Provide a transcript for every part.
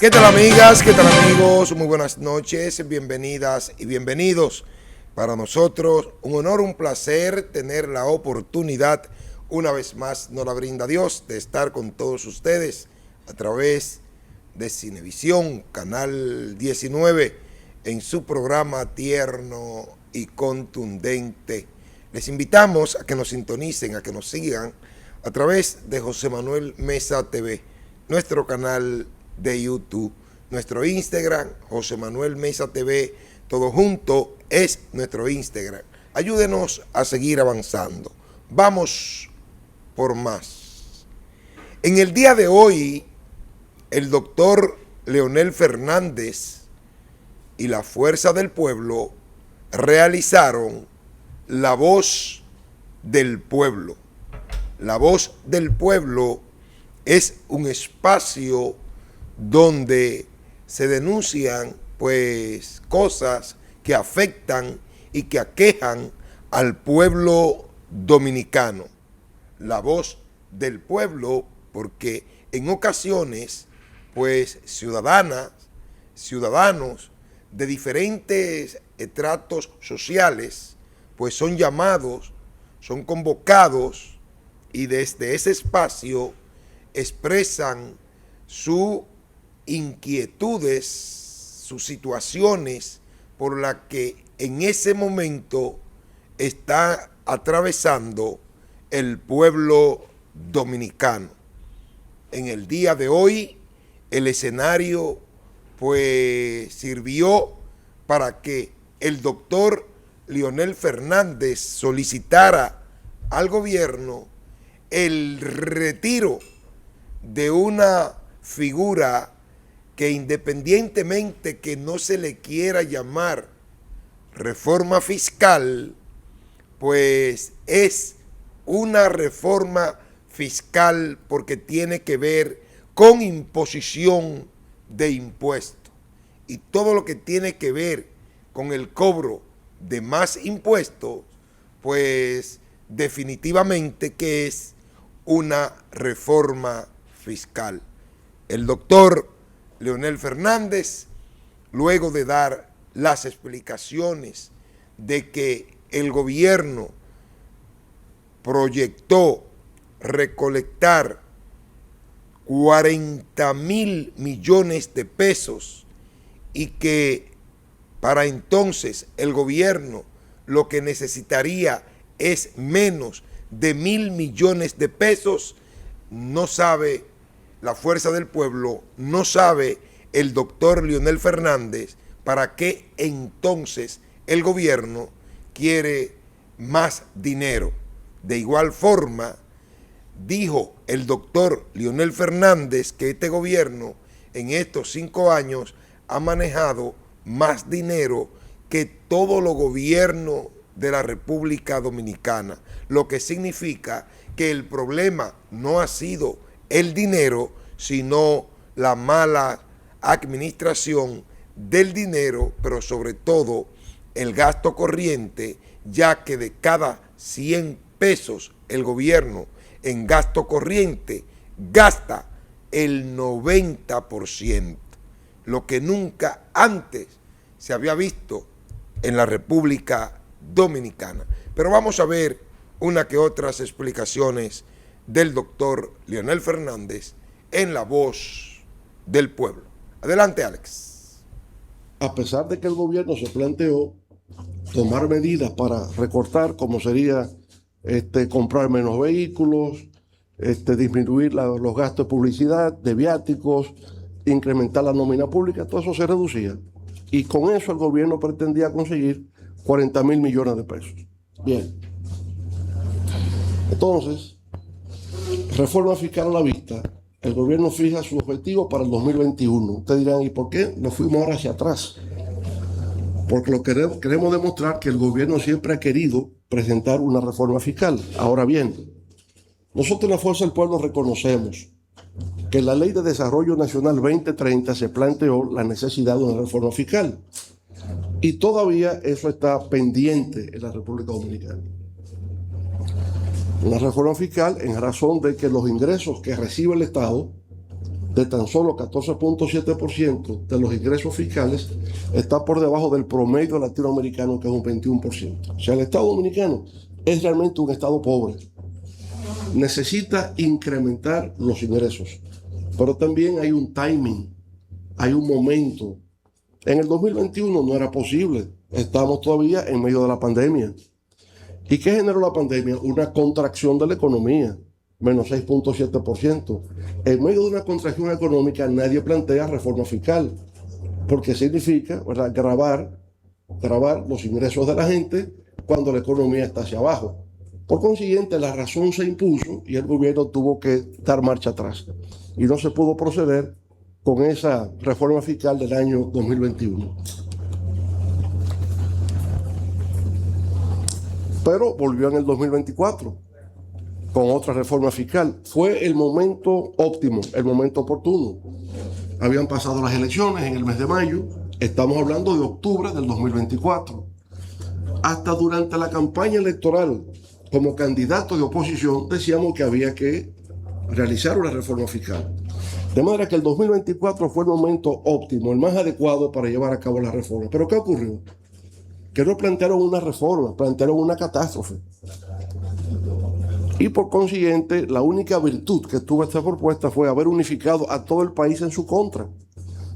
¿Qué tal amigas? ¿Qué tal amigos? Muy buenas noches, bienvenidas y bienvenidos. Para nosotros un honor, un placer tener la oportunidad, una vez más nos la brinda Dios, de estar con todos ustedes a través de Cinevisión, Canal 19, en su programa tierno y contundente. Les invitamos a que nos sintonicen, a que nos sigan a través de José Manuel Mesa TV, nuestro canal de YouTube, nuestro Instagram, José Manuel Mesa TV, todo junto es nuestro Instagram. Ayúdenos a seguir avanzando. Vamos por más. En el día de hoy, el doctor Leonel Fernández y la Fuerza del Pueblo realizaron La Voz del Pueblo. La Voz del Pueblo es un espacio donde se denuncian pues cosas que afectan y que aquejan al pueblo dominicano. La voz del pueblo, porque en ocasiones pues ciudadanos de diferentes estratos sociales pues son llamados, son convocados y desde ese espacio expresan sus inquietudes, sus situaciones por las que en ese momento está atravesando el pueblo dominicano. En el día de hoy, el escenario pues sirvió para que el doctor Leonel Fernández solicitara al gobierno el retiro de una figura que, independientemente que no se le quiera llamar reforma fiscal, pues es una reforma fiscal porque tiene que ver con imposición de impuestos. Y todo lo que tiene que ver con el cobro de más impuestos, pues definitivamente que es una reforma fiscal. El doctor Leonel Fernández, luego de dar las explicaciones de que el gobierno proyectó recolectar 40,000 millones de pesos y que para entonces el gobierno lo que necesitaría es menos de 1,000 millones de pesos, no sabe la Fuerza del Pueblo, no sabe el doctor Leonel Fernández para qué entonces el gobierno quiere más dinero. De igual forma, dijo el doctor Leonel Fernández que este gobierno en estos 5 años ha manejado más dinero que todos los gobiernos de la República Dominicana, lo que significa que el problema no ha sido el dinero, sino la mala administración del dinero, pero sobre todo el gasto corriente, ya que de cada 100 pesos el gobierno en gasto corriente gasta el 90%, lo que nunca antes se había visto en la República Dominicana. Pero vamos a ver una que otras explicaciones del doctor Leonel Fernández en La Voz del Pueblo. Adelante, Alex. A pesar de que el gobierno se planteó tomar medidas para recortar, como sería comprar menos vehículos, disminuir los gastos de publicidad, de viáticos, incrementar la nómina pública, todo eso se reducía. Y con eso el gobierno pretendía conseguir 40,000 millones de pesos. Bien. Entonces, reforma fiscal a la vista, el gobierno fija su objetivo para el 2021. Ustedes dirán, ¿y por qué nos fuimos ahora hacia atrás? Porque queremos demostrar que el gobierno siempre ha querido presentar una reforma fiscal. Ahora bien, nosotros en la Fuerza del Pueblo reconocemos que en la Ley de Desarrollo Nacional 2030 se planteó la necesidad de una reforma fiscal. Y todavía eso está pendiente en la República Dominicana. Una reforma fiscal en razón de que los ingresos que recibe el Estado de tan solo 14.7% de los ingresos fiscales está por debajo del promedio latinoamericano, que es un 21%. O sea, el Estado dominicano es realmente un Estado pobre. Necesita incrementar los ingresos, pero también hay un timing, hay un momento. En el 2021 no era posible, estamos todavía en medio de la pandemia. ¿Y qué generó la pandemia? Una contracción de la economía, menos 6.7%. En medio de una contracción económica nadie plantea reforma fiscal, porque significa, ¿verdad?, gravar los ingresos de la gente cuando la economía está hacia abajo. Por consiguiente, la razón se impuso y el gobierno tuvo que dar marcha atrás. Y no se pudo proceder con esa reforma fiscal del año 2021. Pero volvió en el 2024 con otra reforma fiscal. Fue el momento óptimo, el momento oportuno. Habían pasado las elecciones en el mes de mayo, estamos hablando de octubre del 2024. Hasta durante la campaña electoral, como candidato de oposición, decíamos que había que realizar una reforma fiscal. De manera que el 2024 fue el momento óptimo, el más adecuado para llevar a cabo la reforma. ¿Pero qué ocurrió? Que no plantearon una reforma, plantearon una catástrofe. Y por consiguiente, la única virtud que tuvo esta propuesta fue haber unificado a todo el país en su contra.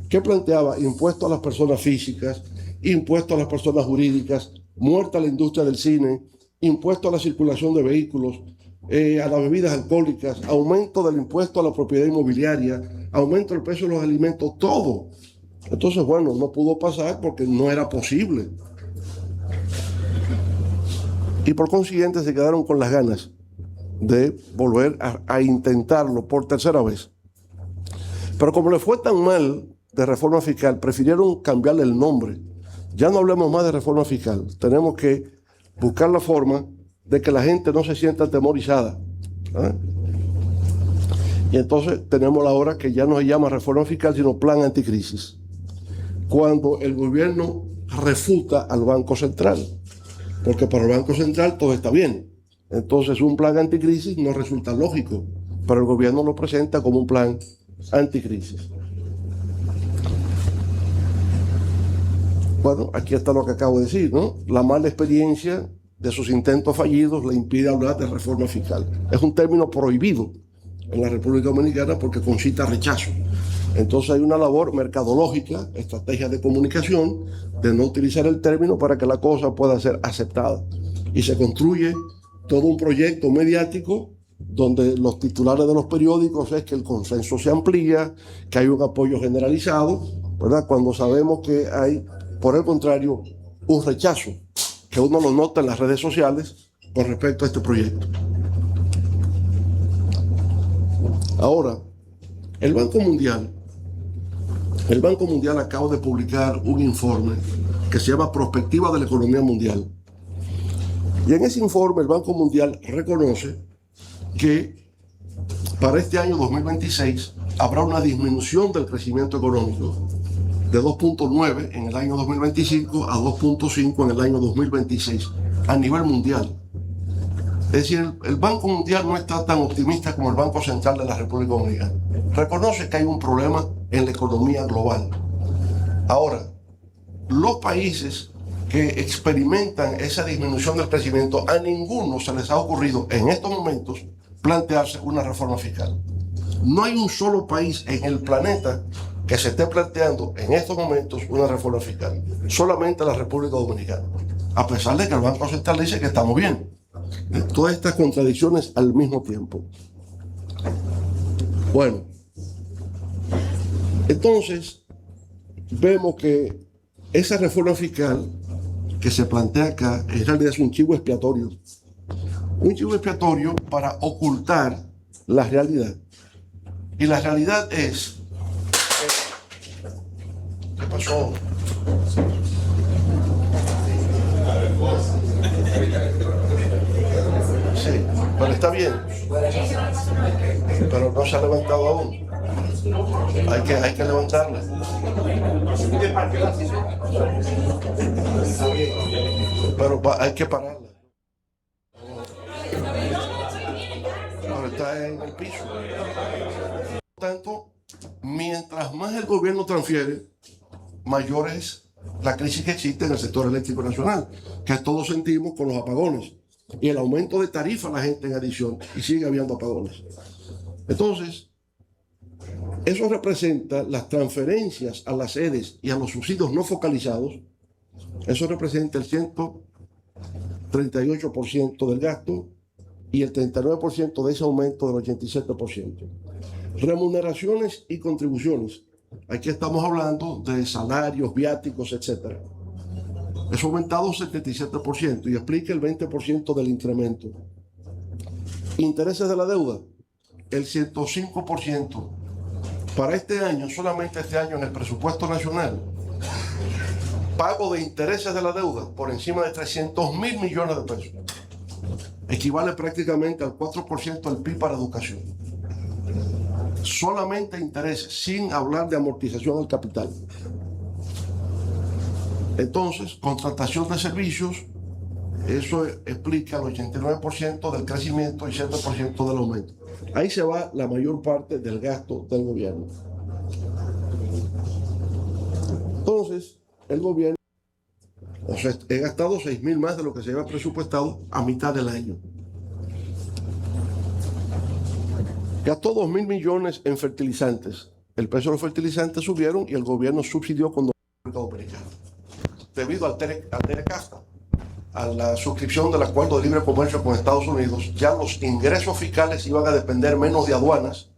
¿Qué planteaba? Impuesto a las personas físicas, impuesto a las personas jurídicas, muerta la industria del cine, impuesto a la circulación de vehículos, a las bebidas alcohólicas, aumento del impuesto a la propiedad inmobiliaria, aumento del precio de los alimentos, todo. Entonces, bueno, no pudo pasar porque no era posible. Y por consiguiente se quedaron con las ganas de volver a intentarlo por tercera vez. Pero como le fue tan mal de reforma fiscal, prefirieron cambiarle el nombre. Ya no hablemos más de reforma fiscal. Tenemos que buscar la forma de que la gente no se sienta atemorizada. Y entonces tenemos la hora que ya no se llama reforma fiscal, sino plan anticrisis. Cuando el gobierno refuta al Banco Central, porque para el Banco Central todo está bien. Entonces un plan anticrisis no resulta lógico, pero el gobierno lo presenta como un plan anticrisis. Bueno, aquí está lo que acabo de decir, ¿no? La mala experiencia de sus intentos fallidos le impide hablar de reforma fiscal. Es un término prohibido en la República Dominicana porque concita rechazo. Entonces hay una labor mercadológica, estrategia de comunicación, de no utilizar el término para que la cosa pueda ser aceptada. Y se construye todo un proyecto mediático donde los titulares de los periódicos es que el consenso se amplía, que hay un apoyo generalizado, ¿verdad? Cuando sabemos que hay, por el contrario, un rechazo, que uno lo nota en las redes sociales con respecto a este proyecto. Ahora, el Banco Mundial acaba de publicar un informe que se llama Prospectiva de la Economía Mundial. Y en ese informe el Banco Mundial reconoce que para este año 2026 habrá una disminución del crecimiento económico de 2.9 en el año 2025 a 2.5 en el año 2026 a nivel mundial. Es decir, el Banco Mundial no está tan optimista como el Banco Central de la República Dominicana. Reconoce que hay un problema en la economía global. Ahora, los países que experimentan esa disminución del crecimiento, a ninguno se les ha ocurrido en estos momentos plantearse una reforma fiscal. No hay un solo país en el planeta que se esté planteando en estos momentos una reforma fiscal. Solamente la República Dominicana. A pesar de que el Banco Central dice que estamos bien. Todas estas contradicciones al mismo tiempo. Bueno, entonces vemos que esa reforma fiscal que se plantea acá en realidad es un chivo expiatorio. Un chivo expiatorio para ocultar la realidad. Y la realidad es... ¿Qué pasó? Sí, pero está bien. Pero no se ha levantado aún. Hay que levantarla. Pero hay que pararla. Pero está en el piso. Por tanto, mientras más el gobierno transfiere, mayor es la crisis que existe en el sector eléctrico nacional, que todos sentimos con los apagones y el aumento de tarifa a la gente en adición, y sigue habiendo apagones. Entonces, eso representa las transferencias a las sedes y a los subsidios no focalizados. Eso representa el 138% del gasto y el 39% de ese aumento del 87%. Remuneraciones y contribuciones. Aquí estamos hablando de salarios, viáticos, etc. Eso ha aumentado 77% y explica el 20% del incremento. Intereses de la deuda, el 105%. Para este año, solamente este año en el presupuesto nacional, pago de intereses de la deuda por encima de 300.000 millones de pesos. Equivale prácticamente al 4% del PIB para educación. Solamente intereses, sin hablar de amortización del capital. Entonces, contratación de servicios, eso explica el 89% del crecimiento y 7% del aumento. Ahí se va la mayor parte del gasto del gobierno. Entonces, el gobierno, o sea, he gastado 6.000 más de lo que se había presupuestado a mitad del año. Gastó 2.000 millones en fertilizantes. El precio de los fertilizantes subieron y el gobierno subsidió con República Dominicana. Debido al TERECAFTA, a la suscripción del Acuerdo de Libre Comercio con Estados Unidos, ya los ingresos fiscales iban a depender menos de aduanas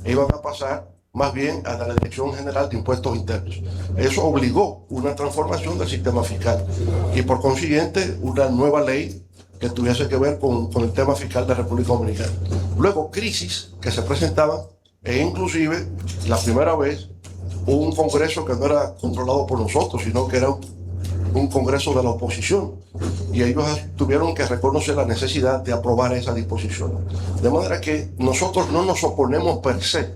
e iban a pasar más bien a la Dirección General de Impuestos Internos. Eso obligó una transformación del sistema fiscal y por consiguiente una nueva ley que tuviese que ver con el tema fiscal de República Dominicana. Luego crisis que se presentaban e inclusive la primera vez hubo un Congreso que no era controlado por nosotros, sino que era un Congreso de la oposición y ellos tuvieron que reconocer la necesidad de aprobar esa disposición. De manera que nosotros no nos oponemos per se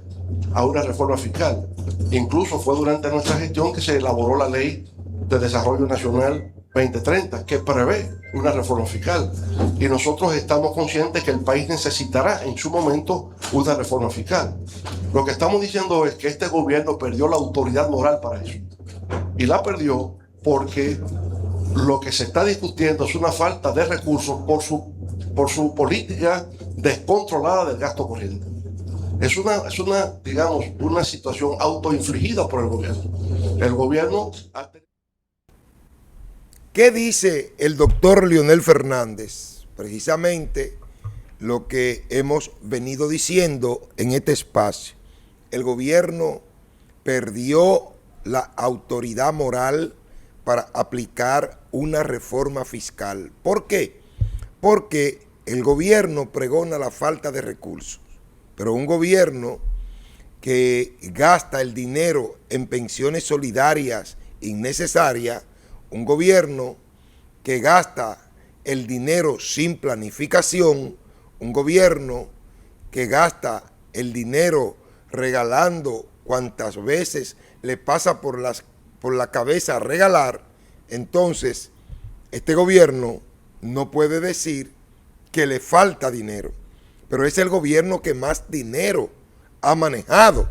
a una reforma fiscal. Incluso fue durante nuestra gestión que se elaboró la Ley de Desarrollo Nacional 2030, que prevé una reforma fiscal. Y nosotros estamos conscientes que el país necesitará en su momento una reforma fiscal. Lo que estamos diciendo es que este gobierno perdió la autoridad moral para eso. Y la perdió porque lo que se está discutiendo es una falta de recursos por su política descontrolada del gasto corriente. Es una situación autoinfligida por el gobierno. El gobierno ha... ¿Qué dice el doctor Leonel Fernández? Precisamente lo que hemos venido diciendo en este espacio. El gobierno perdió la autoridad moral para aplicar una reforma fiscal. ¿Por qué? Porque el gobierno pregona la falta de recursos, pero un gobierno que gasta el dinero en pensiones solidarias innecesarias, un gobierno que gasta el dinero sin planificación, un gobierno que gasta el dinero regalando cuantas veces le pasa por la cabeza regalar, entonces este gobierno no puede decir que le falta dinero, pero es el gobierno que más dinero ha manejado.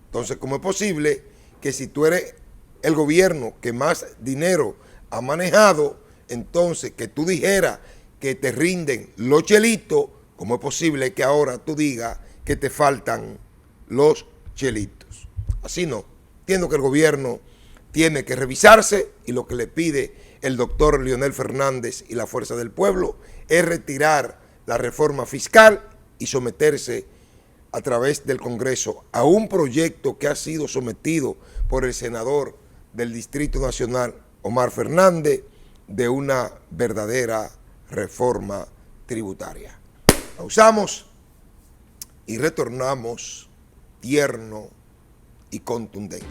Entonces, ¿cómo es posible que si tú eres el gobierno que más dinero ha manejado, entonces que tú dijeras que te rinden los chelitos, cómo es posible que ahora tú digas que te faltan los chelitos? Así no. Entiendo que el gobierno tiene que revisarse y lo que le pide el doctor Leonel Fernández y la Fuerza del Pueblo es retirar la reforma fiscal y someterse a través del Congreso a un proyecto que ha sido sometido por el senador del Distrito Nacional, Omar Fernández, de una verdadera reforma tributaria. Pausamos y retornamos tierno y contundente.